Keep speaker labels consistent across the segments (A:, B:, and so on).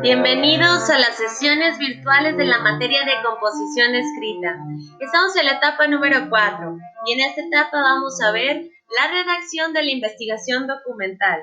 A: Bienvenidos a las sesiones virtuales de la materia de composición escrita. Estamos en la etapa número 4 y en esta etapa vamos a ver la redacción de la investigación documental.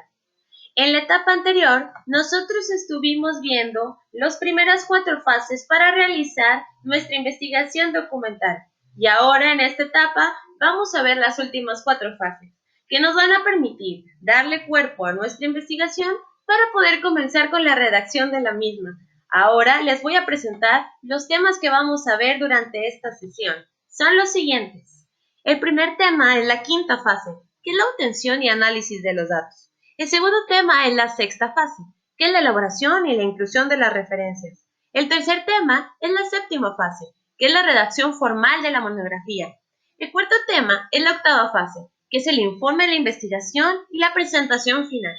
A: En la etapa anterior, nosotros estuvimos viendo las primeras 4 fases para realizar nuestra investigación documental. Y ahora en esta etapa vamos a ver las últimas 4 fases, que nos van a permitir darle cuerpo a nuestra investigación para poder comenzar con la redacción de la misma. Ahora les voy a presentar los temas que vamos a ver durante esta sesión. Son los siguientes. El primer tema es la quinta fase, que es la obtención y análisis de los datos. El segundo tema es la sexta fase, que es la elaboración y la inclusión de las referencias. El tercer tema es la séptima fase, que es la redacción formal de la monografía. El cuarto tema es la octava fase, que es el informe de la investigación y la presentación final.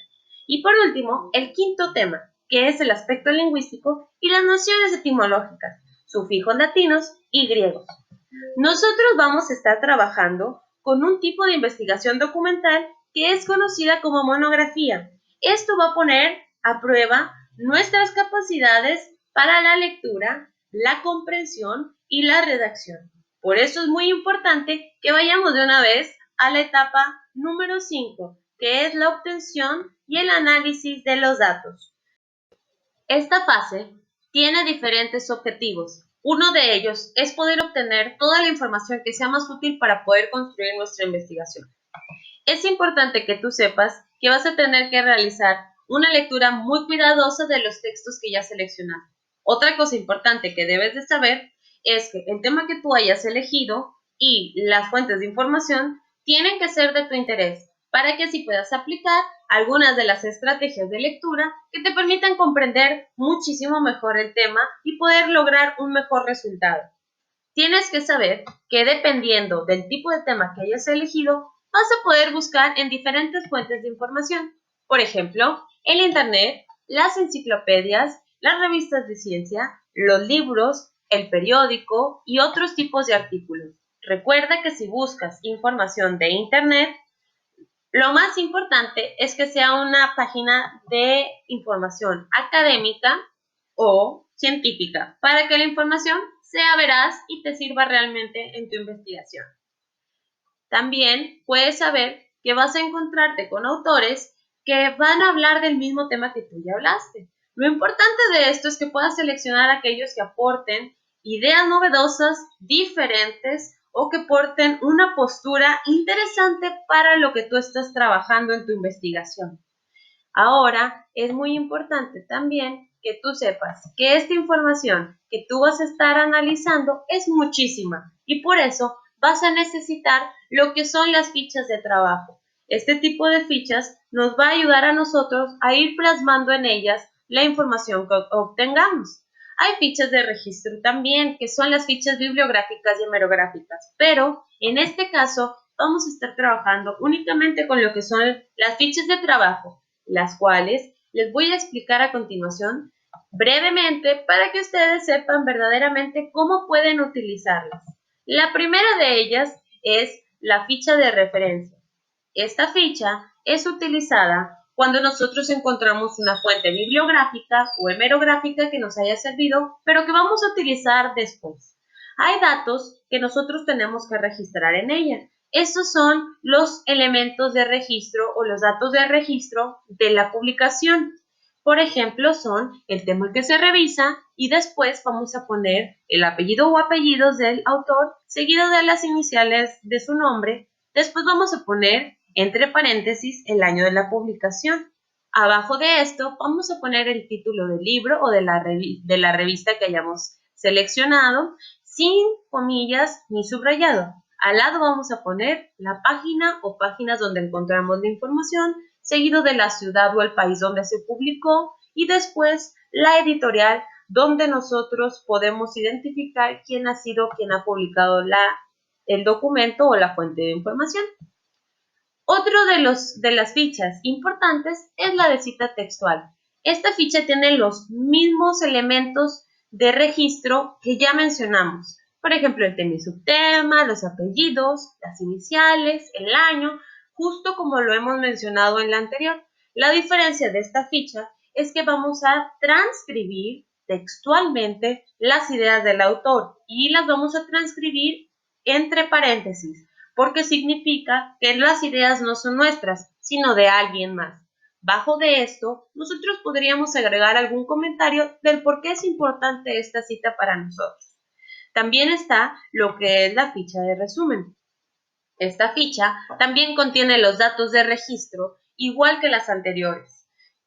A: Y por último, el quinto tema, que es el aspecto lingüístico y las nociones etimológicas, sufijos latinos y griegos. Nosotros vamos a estar trabajando con un tipo de investigación documental que es conocida como monografía. Esto va a poner a prueba nuestras capacidades para la lectura, la comprensión y la redacción. Por eso es muy importante que vayamos de una vez a la etapa número 5, que es la obtención y el análisis de los datos. Esta fase tiene diferentes objetivos. Uno de ellos es poder obtener toda la información que sea más útil para poder construir nuestra investigación. Es importante que tú sepas que vas a tener que realizar una lectura muy cuidadosa de los textos que ya seleccionaste. Otra cosa importante que debes de saber es que el tema que tú hayas elegido y las fuentes de información tienen que ser de tu interés para que así puedas aplicar algunas de las estrategias de lectura que te permitan comprender muchísimo mejor el tema y poder lograr un mejor resultado. Tienes que saber que dependiendo del tipo de tema que hayas elegido, vas a poder buscar en diferentes fuentes de información. Por ejemplo, el Internet, las enciclopedias, las revistas de ciencia, los libros, el periódico y otros tipos de artículos. Recuerda que si buscas información de Internet, lo más importante es que sea una página de información académica o científica para que la información sea veraz y te sirva realmente en tu investigación. También puedes saber que vas a encontrarte con autores que van a hablar del mismo tema que tú ya hablaste. Lo importante de esto es que puedas seleccionar aquellos que aporten ideas novedosas, diferentes o que aporten una postura interesante para lo que tú estás trabajando en tu investigación. Ahora, es muy importante también que tú sepas que esta información que tú vas a estar analizando es muchísima y por eso vas a necesitar lo que son las fichas de trabajo. Este tipo de fichas nos va a ayudar a nosotros a ir plasmando en ellas la información que obtengamos. Hay fichas de registro también, que son las fichas bibliográficas y hemerográficas, pero en este caso vamos a estar trabajando únicamente con lo que son las fichas de trabajo, las cuales les voy a explicar a continuación brevemente para que ustedes sepan verdaderamente cómo pueden utilizarlas. La primera de ellas es la ficha de referencia. Esta ficha es utilizada cuando nosotros encontramos una fuente bibliográfica o hemerográfica que nos haya servido, pero que vamos a utilizar después. Hay datos que nosotros tenemos que registrar en ella. Estos son los elementos de registro o los datos de registro de la publicación. Por ejemplo, son el tema que se revisa y después vamos a poner el apellido o apellidos del autor seguido de las iniciales de su nombre. Después vamos a poner entre paréntesis el año de la publicación. Abajo de esto vamos a poner el título del libro o de la revista que hayamos seleccionado sin comillas ni subrayado. Al lado vamos a poner la página o páginas donde encontramos la información, seguido de la ciudad o el país donde se publicó y después la editorial donde nosotros podemos identificar quién ha sido quien ha publicado el documento o la fuente de información. Otro de las fichas importantes es la de cita textual. Esta ficha tiene los mismos elementos de registro que ya mencionamos. Por ejemplo, el tema y subtema, los apellidos, las iniciales, el año, justo como lo hemos mencionado en la anterior. La diferencia de esta ficha es que vamos a transcribir textualmente las ideas del autor y las vamos a transcribir entre paréntesis, porque significa que las ideas no son nuestras, sino de alguien más. Bajo de esto, nosotros podríamos agregar algún comentario del por qué es importante esta cita para nosotros. También está lo que es la ficha de resumen. Esta ficha también contiene los datos de registro, igual que las anteriores.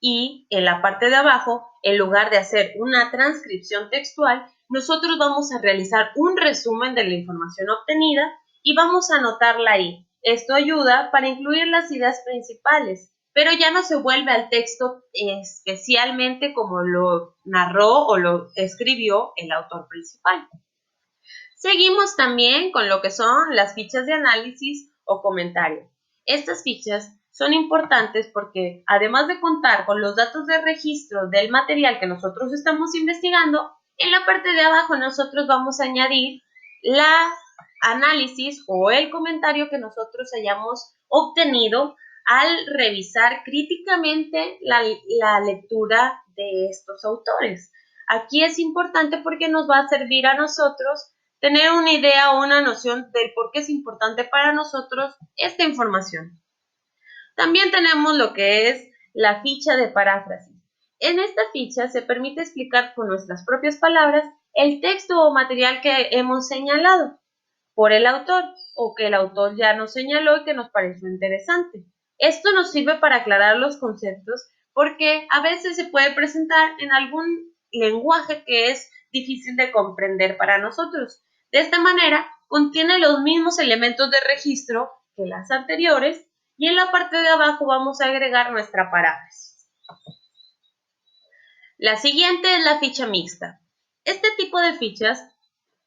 A: Y en la parte de abajo, en lugar de hacer una transcripción textual, nosotros vamos a realizar un resumen de la información obtenida y vamos a anotarla ahí. Esto ayuda para incluir las ideas principales, pero ya no se vuelve al texto especialmente como lo narró o lo escribió el autor principal. Seguimos también con lo que son las fichas de análisis o comentario. Estas fichas son importantes porque, además de contar con los datos de registro del material que nosotros estamos investigando, en la parte de abajo nosotros vamos a añadir la análisis o el comentario que nosotros hayamos obtenido al revisar críticamente la lectura de estos autores. Aquí es importante porque nos va a servir a nosotros tener una idea o una noción del por qué es importante para nosotros esta información. También tenemos lo que es la ficha de paráfrasis. En esta ficha se permite explicar con nuestras propias palabras el texto o material que hemos señalado por el autor o que el autor ya nos señaló y que nos pareció interesante. Esto nos sirve para aclarar los conceptos porque a veces se puede presentar en algún lenguaje que es difícil de comprender para nosotros. De esta manera, contiene los mismos elementos de registro que las anteriores y en la parte de abajo vamos a agregar nuestra paráfrasis. La siguiente es la ficha mixta. Este tipo de fichas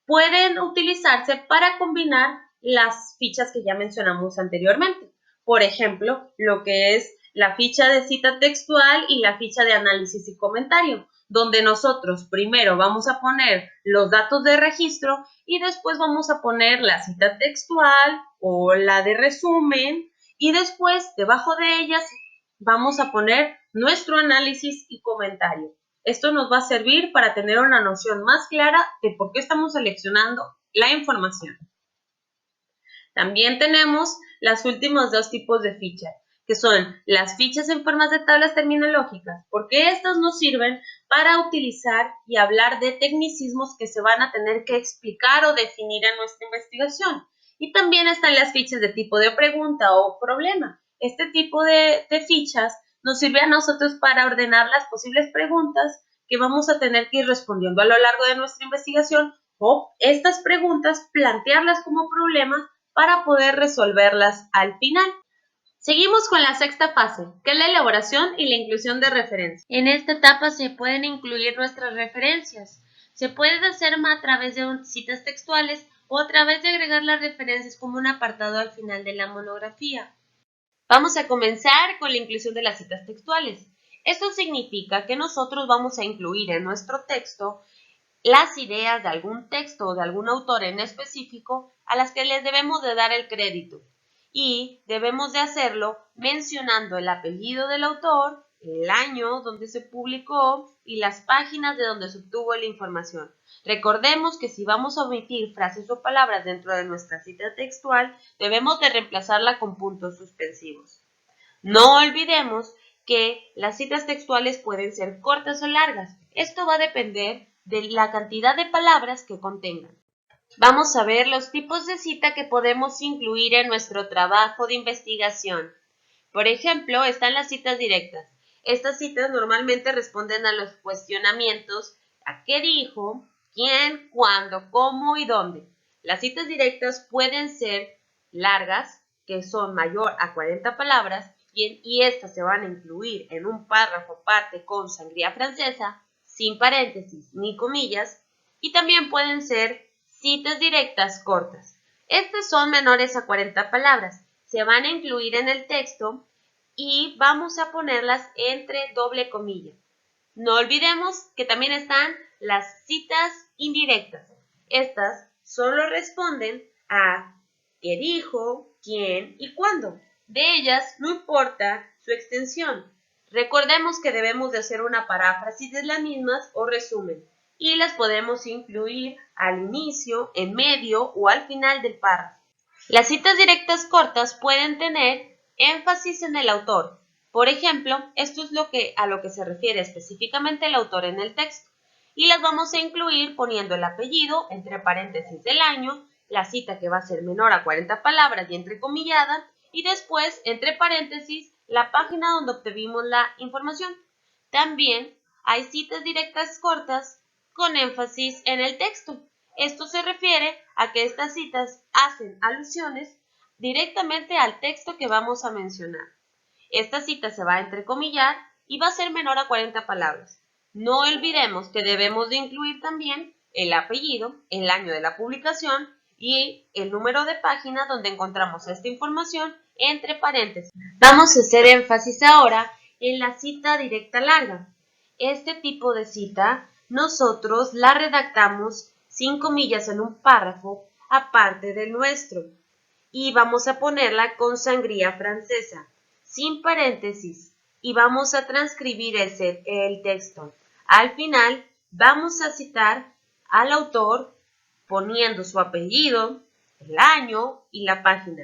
A: pueden utilizarse para combinar las fichas que ya mencionamos anteriormente. Por ejemplo, lo que es la ficha de cita textual y la ficha de análisis y comentario, donde nosotros primero vamos a poner los datos de registro y después vamos a poner la cita textual o la de resumen y después debajo de ellas vamos a poner nuestro análisis y comentario. Esto nos va a servir para tener una noción más clara de por qué estamos seleccionando la información. También tenemos los últimos dos tipos de fichas, que son las fichas en formas de tablas terminológicas, porque estas nos sirven para utilizar y hablar de tecnicismos que se van a tener que explicar o definir en nuestra investigación. Y también están las fichas de tipo de pregunta o problema. Este tipo de fichas nos sirve a nosotros para ordenar las posibles preguntas que vamos a tener que ir respondiendo a lo largo de nuestra investigación o estas preguntas plantearlas como problemas para poder resolverlas al final. Seguimos con la sexta fase, que es la elaboración y la inclusión de referencias. En esta etapa se pueden incluir nuestras referencias. Se puede hacer a través de citas textuales o a través de agregar las referencias como un apartado al final de la monografía. Vamos a comenzar con la inclusión de las citas textuales. Esto significa que nosotros vamos a incluir en nuestro texto las ideas de algún texto o de algún autor en específico a las que les debemos de dar el crédito y debemos de hacerlo mencionando el apellido del autor, el año donde se publicó y las páginas de donde se obtuvo la información. Recordemos que si vamos a omitir frases o palabras dentro de nuestra cita textual, debemos de reemplazarla con puntos suspensivos. No olvidemos que las citas textuales pueden ser cortas o largas. Esto va a depender de la cantidad de palabras que contengan. Vamos a ver los tipos de cita que podemos incluir en nuestro trabajo de investigación. Por ejemplo, están las citas directas. Estas citas normalmente responden a los cuestionamientos a qué dijo, quién, cuándo, cómo y dónde. Las citas directas pueden ser largas, que son mayor a 40 palabras, y estas se van a incluir en un párrafo aparte con sangría francesa, sin paréntesis ni comillas, y también pueden ser citas directas cortas. Estas son menores a 40 palabras, se van a incluir en el texto y vamos a ponerlas entre doble comilla. No olvidemos que también están las citas indirectas. Estas solo responden a qué dijo, quién y cuándo. De ellas no importa su extensión, Recordemos que debemos de hacer una paráfrasis de las mismas o resumen, y las podemos incluir al inicio, en medio o al final del párrafo. Las citas directas cortas pueden tener énfasis en el autor. Por ejemplo, esto es a lo que se refiere específicamente el autor en el texto, y las vamos a incluir poniendo el apellido, entre paréntesis del año, la cita que va a ser menor a 40 palabras y entrecomillada, y después, entre paréntesis, la página donde obtuvimos la información. También hay citas directas cortas con énfasis en el texto. Esto se refiere a que estas citas hacen alusiones directamente al texto que vamos a mencionar. Esta cita se va a entrecomillar y va a ser menor a 40 palabras. No olvidemos que debemos de incluir también el apellido, el año de la publicación y el número de página donde encontramos esta información entre paréntesis. Vamos a hacer énfasis ahora en la cita directa larga. Este tipo de cita nosotros la redactamos sin comillas en un párrafo aparte del nuestro y vamos a ponerla con sangría francesa, sin paréntesis, y vamos a transcribir el texto. Al final vamos a citar al autor poniendo su apellido, el año y la página.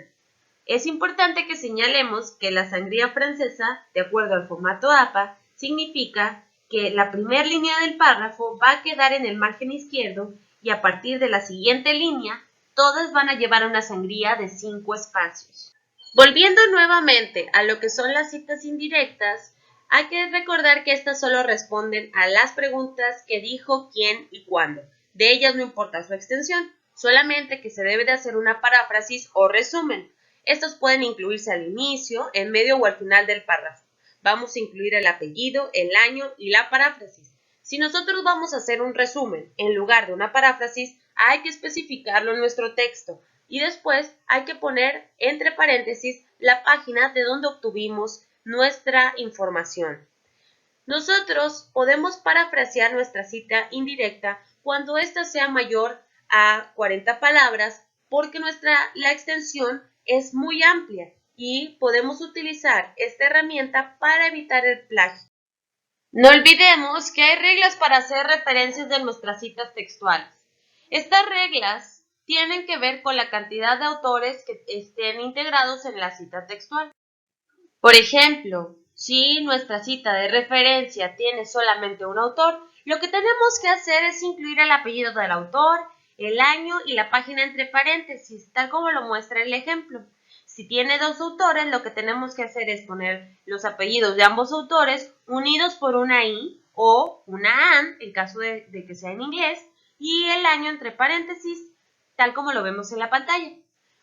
A: Es importante que señalemos que la sangría francesa, de acuerdo al formato APA, significa que la primera línea del párrafo va a quedar en el margen izquierdo y a partir de la siguiente línea, todas van a llevar una sangría de 5 espacios. Volviendo nuevamente a lo que son las citas indirectas, hay que recordar que estas solo responden a las preguntas que dijo, quién y cuándo. De ellas no importa su extensión, solamente que se debe de hacer una paráfrasis o resumen. Estos pueden incluirse al inicio, en medio o al final del párrafo. Vamos a incluir el apellido, el año y la paráfrasis. Si nosotros vamos a hacer un resumen en lugar de una paráfrasis, hay que especificarlo en nuestro texto y después hay que poner entre paréntesis la página de donde obtuvimos nuestra información. Nosotros podemos parafrasear nuestra cita indirecta cuando ésta sea mayor a 40 palabras porque la extensión es muy amplia y podemos utilizar esta herramienta para evitar el plagio. No olvidemos que hay reglas para hacer referencias de nuestras citas textuales. Estas reglas tienen que ver con la cantidad de autores que estén integrados en la cita textual. Por ejemplo, si nuestra cita de referencia tiene solamente un autor, lo que tenemos que hacer es incluir el apellido del autor, el año y la página entre paréntesis, tal como lo muestra el ejemplo. Si tiene 2 autores, lo que tenemos que hacer es poner los apellidos de ambos autores unidos por una I o una AN, en caso de que sea en inglés, y el año entre paréntesis, tal como lo vemos en la pantalla.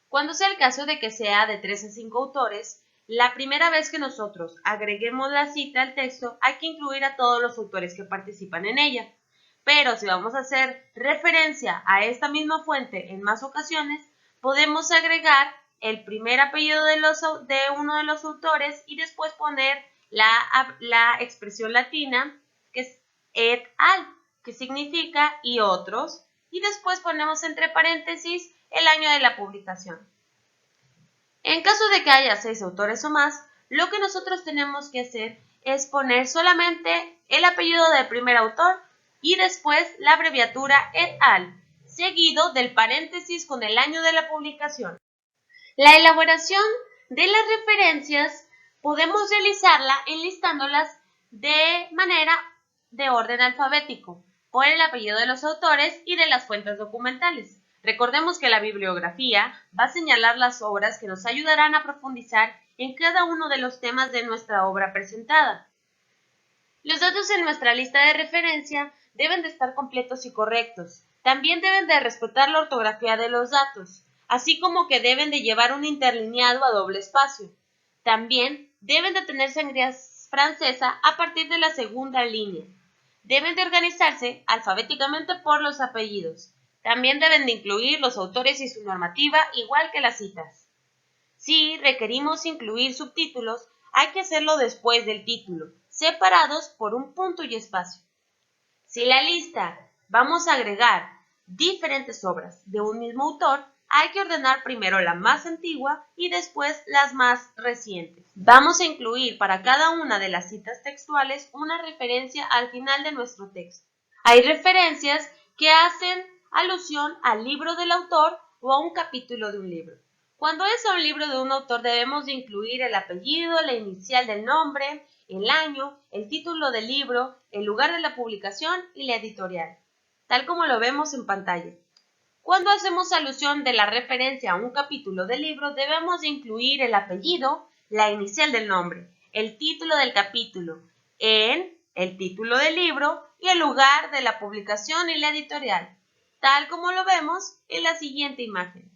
A: Cuando sea el caso de que sea de 3 a 5 autores, la primera vez que nosotros agreguemos la cita al texto, hay que incluir a todos los autores que participan en ella. Pero si vamos a hacer referencia a esta misma fuente en más ocasiones, podemos agregar el primer apellido de uno de los autores y después poner la expresión latina que es et al, que significa y otros, y después ponemos entre paréntesis el año de la publicación. En caso de que haya 6 autores o más, lo que nosotros tenemos que hacer es poner solamente el apellido del primer autor y después la abreviatura et al, seguido del paréntesis con el año de la publicación. La elaboración de las referencias podemos realizarla enlistándolas de manera de orden alfabético, por el apellido de los autores y de las fuentes documentales. Recordemos que la bibliografía va a señalar las obras que nos ayudarán a profundizar en cada uno de los temas de nuestra obra presentada. Los datos en nuestra lista de referencia deben de estar completos y correctos. También deben de respetar la ortografía de los datos, así como que deben de llevar un interlineado a doble espacio. También deben de tener sangría francesa a partir de la segunda línea. Deben de organizarse alfabéticamente por los apellidos. También deben de incluir los autores y su normativa, igual que las citas. Si requerimos incluir subtítulos, hay que hacerlo después del título, separados por un punto y espacio. Si en la lista vamos a agregar diferentes obras de un mismo autor, hay que ordenar primero la más antigua y después las más recientes. Vamos a incluir para cada una de las citas textuales una referencia al final de nuestro texto. Hay referencias que hacen alusión al libro del autor o a un capítulo de un libro. Cuando es a un libro de un autor debemos de incluir el apellido, la inicial del nombre, el año, el título del libro, el lugar de la publicación y la editorial, tal como lo vemos en pantalla. Cuando hacemos alusión de la referencia a un capítulo del libro, debemos de incluir el apellido, la inicial del nombre, el título del capítulo, el título del libro y el lugar de la publicación y la editorial, tal como lo vemos en la siguiente imagen.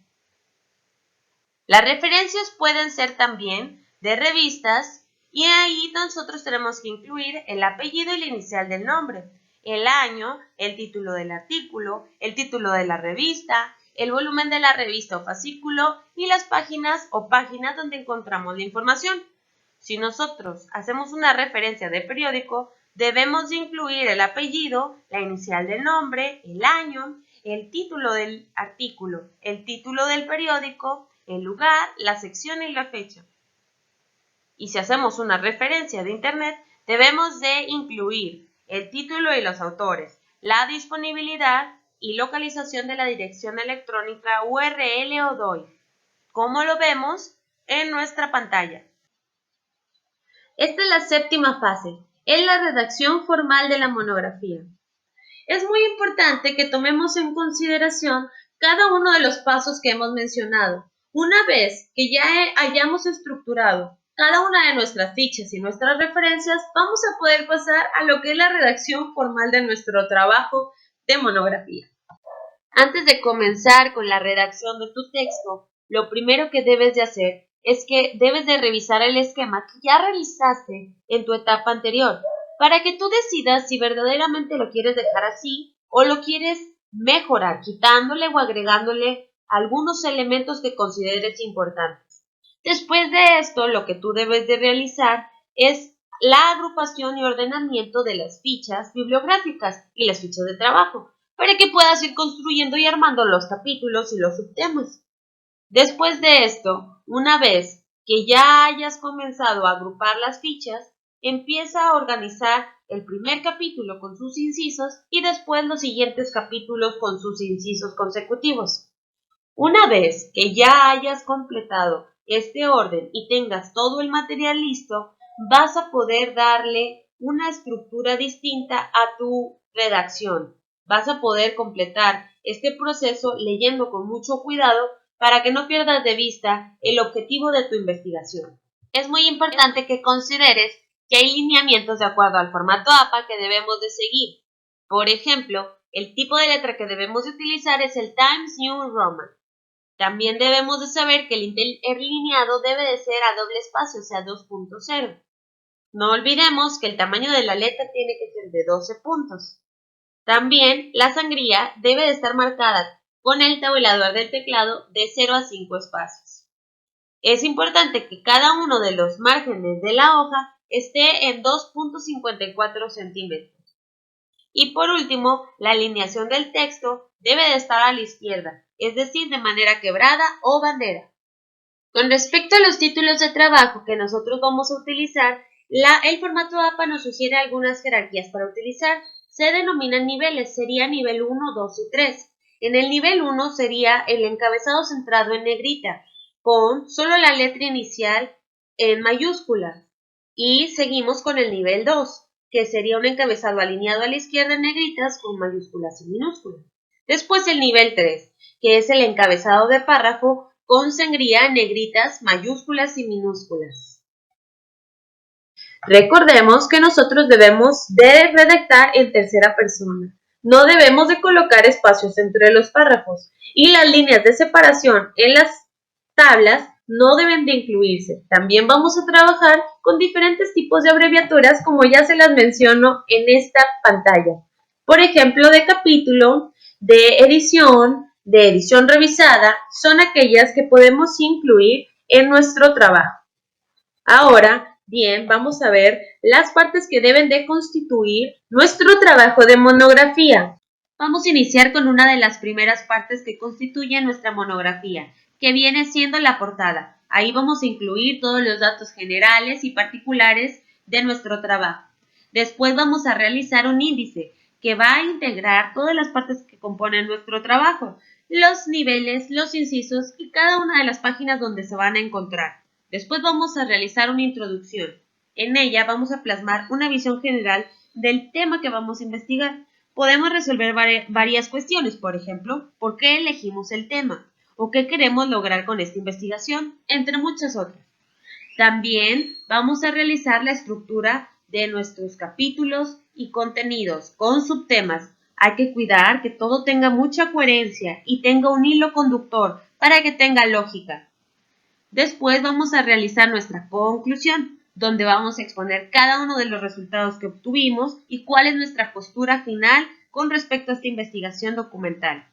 A: Las referencias pueden ser también de revistas y ahí nosotros tenemos que incluir el apellido y la inicial del nombre, el año, el título del artículo, el título de la revista, el volumen de la revista o fascículo y las páginas o páginas donde encontramos la información. Si nosotros hacemos una referencia de periódico, debemos de incluir el apellido, la inicial del nombre, el año, el título del artículo, el título del periódico, el lugar, la sección y la fecha. Y si hacemos una referencia de Internet, debemos de incluir el título y los autores, la disponibilidad y localización de la dirección electrónica URL o DOI, como lo vemos en nuestra pantalla. Esta es la séptima fase, es la redacción formal de la monografía. Es muy importante que tomemos en consideración cada uno de los pasos que hemos mencionado. Una vez que ya hayamos estructurado cada una de nuestras fichas y nuestras referencias, vamos a poder pasar a lo que es la redacción formal de nuestro trabajo de monografía. Antes de comenzar con la redacción de tu texto, lo primero que debes de hacer es que debes de revisar el esquema que ya realizaste en tu etapa anterior, para que tú decidas si verdaderamente lo quieres dejar así o lo quieres mejorar, quitándole o agregándole algunos elementos que consideres importantes. Después de esto, lo que tú debes de realizar es la agrupación y ordenamiento de las fichas bibliográficas y las fichas de trabajo, para que puedas ir construyendo y armando los capítulos y los subtemas. Después de esto, una vez que ya hayas comenzado a agrupar las fichas, empieza a organizar el primer capítulo con sus incisos y después los siguientes capítulos con sus incisos consecutivos. Una vez que ya hayas completado este orden y tengas todo el material listo, vas a poder darle una estructura distinta a tu redacción. Vas a poder completar este proceso leyendo con mucho cuidado para que no pierdas de vista el objetivo de tu investigación. Es muy importante que consideres que hay lineamientos de acuerdo al formato APA que debemos de seguir. Por ejemplo, el tipo de letra que debemos de utilizar es el Times New Roman. También debemos de saber que el interlineado debe de ser a doble espacio, o sea 2.0. No olvidemos que el tamaño de la letra tiene que ser de 12 puntos. También la sangría debe de estar marcada con el tabulador del teclado de 0 a 5 espacios. Es importante que cada uno de los márgenes de la hoja esté en 2.54 centímetros. Y por último, la alineación del texto debe de estar a la izquierda, es decir, de manera quebrada o bandera. Con respecto a los títulos de trabajo que nosotros vamos a utilizar, el formato APA nos sugiere algunas jerarquías para utilizar. Se denominan niveles, sería nivel 1, 2 y 3. En el nivel 1 sería el encabezado centrado en negrita, con solo la letra inicial en mayúscula. Y seguimos con el nivel 2, que sería un encabezado alineado a la izquierda en negritas con mayúsculas y minúsculas. Después el nivel 3, que es el encabezado de párrafo con sangría en negritas, mayúsculas y minúsculas. Recordemos que nosotros debemos de redactar en tercera persona. No debemos de colocar espacios entre los párrafos y las líneas de separación en las tablas no deben de incluirse. También vamos a trabajar con diferentes tipos de abreviaturas como ya se las menciono en esta pantalla. Por ejemplo, de capítulo, de edición revisada, son aquellas que podemos incluir en nuestro trabajo. Ahora, bien, vamos a ver las partes que deben de constituir nuestro trabajo de monografía. Vamos a iniciar con una de las primeras partes que constituye nuestra monografía, que viene siendo la portada. Ahí vamos a incluir todos los datos generales y particulares de nuestro trabajo. Después vamos a realizar un índice que va a integrar todas las partes que componen nuestro trabajo, los niveles, los incisos y cada una de las páginas donde se van a encontrar. Después vamos a realizar una introducción. En ella vamos a plasmar una visión general del tema que vamos a investigar. Podemos resolver varias cuestiones, por ejemplo, ¿por qué elegimos el tema? ¿O qué queremos lograr con esta investigación? Entre muchas otras. También vamos a realizar la estructura de nuestros capítulos y contenidos con subtemas. Hay que cuidar que todo tenga mucha coherencia y tenga un hilo conductor para que tenga lógica. Después vamos a realizar nuestra conclusión, donde vamos a exponer cada uno de los resultados que obtuvimos y cuál es nuestra postura final con respecto a esta investigación documental.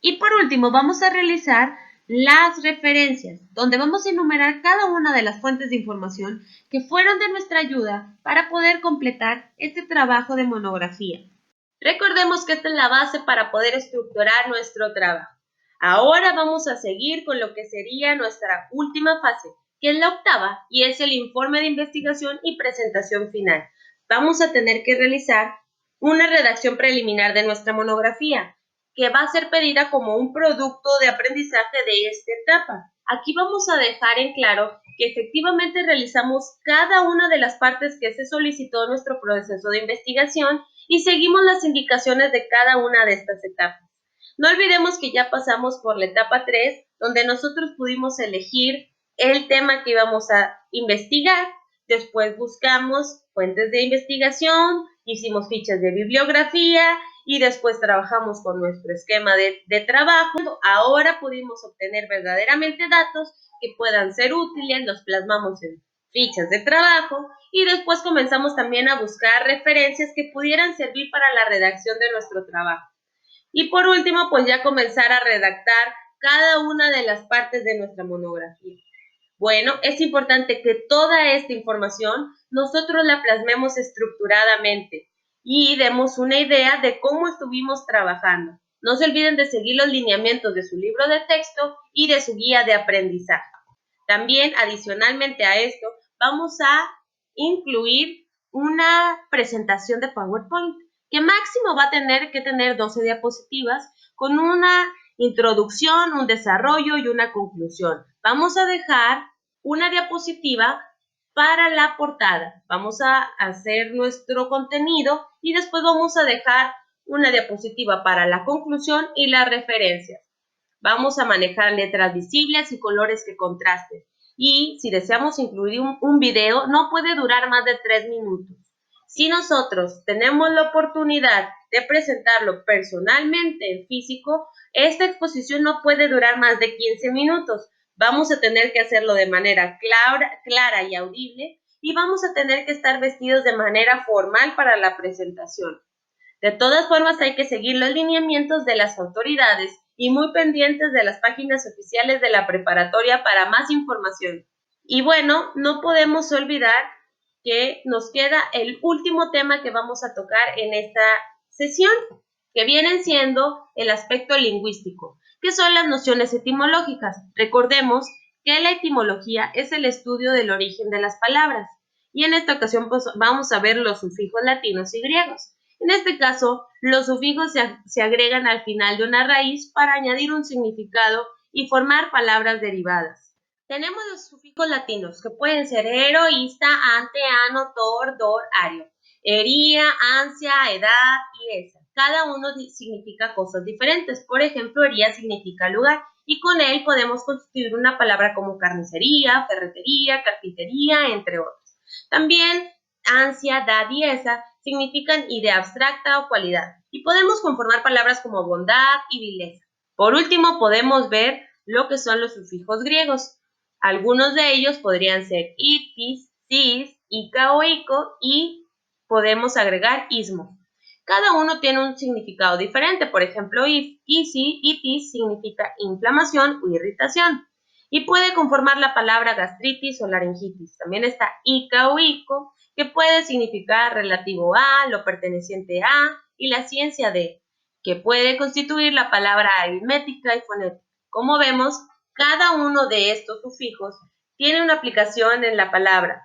A: Y por último, vamos a realizar las referencias, donde vamos a enumerar cada una de las fuentes de información que fueron de nuestra ayuda para poder completar este trabajo de monografía. Recordemos que esta es la base para poder estructurar nuestro trabajo. Ahora vamos a seguir con lo que sería nuestra última fase, que es la octava, y es el informe de investigación y presentación final. Vamos a tener que realizar una redacción preliminar de nuestra monografía, que va a ser pedida como un producto de aprendizaje de esta etapa. Aquí vamos a dejar en claro que efectivamente realizamos cada una de las partes que se solicitó en nuestro proceso de investigación y seguimos las indicaciones de cada una de estas etapas. No olvidemos que ya pasamos por la etapa 3, donde nosotros pudimos elegir el tema que íbamos a investigar, después buscamos fuentes de investigación, hicimos fichas de bibliografía y después trabajamos con nuestro esquema de trabajo. Ahora pudimos obtener verdaderamente datos que puedan ser útiles, los plasmamos en fichas de trabajo y después comenzamos también a buscar referencias que pudieran servir para la redacción de nuestro trabajo. Y por último, pues ya comenzar a redactar cada una de las partes de nuestra monografía. Bueno, es importante que toda esta información nosotros la plasmemos estructuradamente y demos una idea de cómo estuvimos trabajando. No se olviden de seguir los lineamientos de su libro de texto y de su guía de aprendizaje. También, adicionalmente a esto, vamos a incluir una presentación de PowerPoint que máximo va a tener que tener 12 diapositivas con una introducción, un desarrollo y una conclusión. Vamos a dejar una diapositiva para la portada. Vamos a hacer nuestro contenido y después vamos a dejar una diapositiva para la conclusión y las referencias. Vamos a manejar letras visibles y colores que contrasten. Y si deseamos incluir un video, no puede durar más de 3 minutos. Si nosotros tenemos la oportunidad de presentarlo personalmente en físico, esta exposición no puede durar más de 15 minutos. Vamos a tener que hacerlo de manera clara y audible y vamos a tener que estar vestidos de manera formal para la presentación. De todas formas, hay que seguir los lineamientos de las autoridades y muy pendientes de las páginas oficiales de la preparatoria para más información. Y bueno, no podemos olvidar que nos queda el último tema que vamos a tocar en esta sesión, que vienen siendo el aspecto lingüístico, que son las nociones etimológicas. Recordemos que la etimología es el estudio del origen de las palabras, y en esta ocasión pues, vamos a ver los sufijos latinos y griegos. En este caso, los sufijos se agregan al final de una raíz para añadir un significado y formar palabras derivadas. Tenemos los sufijos latinos, que pueden ser heroísta, ante, ano, tor, dor, ario. Hería, ansia, edad y esa. Cada uno significa cosas diferentes. Por ejemplo, hería significa lugar y con él podemos constituir una palabra como carnicería, ferretería, carpintería, entre otros. También ansia, dad y esa significan idea abstracta o cualidad y podemos conformar palabras como bondad y vileza. Por último, podemos ver lo que son los sufijos griegos. Algunos de ellos podrían ser itis, cis, ica o ico y podemos agregar ismo. Cada uno tiene un significado diferente. Por ejemplo, itis significa inflamación o irritación y puede conformar la palabra gastritis o laringitis. También está ica o ico, que puede significar relativo a, lo perteneciente a y la ciencia de, que puede constituir la palabra aritmética y fonética. Como vemos, cada uno de estos sufijos tiene una aplicación en la palabra.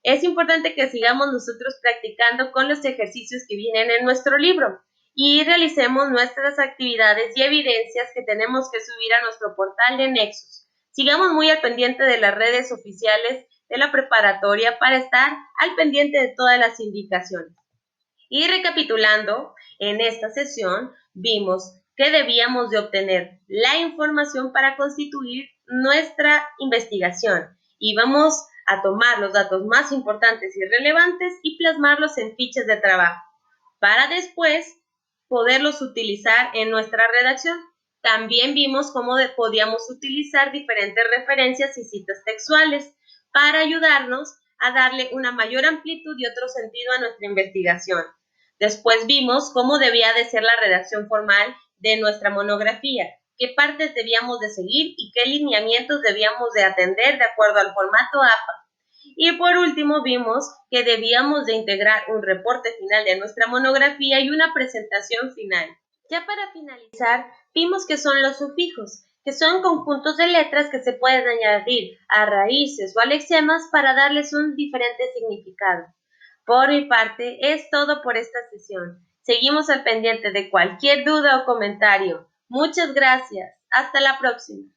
A: Es importante que sigamos nosotros practicando con los ejercicios que vienen en nuestro libro y realicemos nuestras actividades y evidencias que tenemos que subir a nuestro portal de Nexus. Sigamos muy al pendiente de las redes oficiales de la preparatoria para estar al pendiente de todas las indicaciones. Y recapitulando, en esta sesión vimos que debíamos de obtener la información para constituir nuestra investigación y vamos a tomar los datos más importantes y relevantes y plasmarlos en fichas de trabajo para después poderlos utilizar en nuestra redacción. También vimos cómo podíamos utilizar diferentes referencias y citas textuales para ayudarnos a darle una mayor amplitud y otro sentido a nuestra investigación. Después vimos cómo debía de ser la redacción formal de nuestra monografía, qué partes debíamos de seguir y qué lineamientos debíamos de atender de acuerdo al formato APA. Y por último vimos que debíamos de integrar un reporte final de nuestra monografía y una presentación final. Ya para finalizar, vimos que son los sufijos, que son conjuntos de letras que se pueden añadir a raíces o a lexemas para darles un diferente significado. Por mi parte, es todo por esta sesión. Seguimos al pendiente de cualquier duda o comentario. Muchas gracias. Hasta la próxima.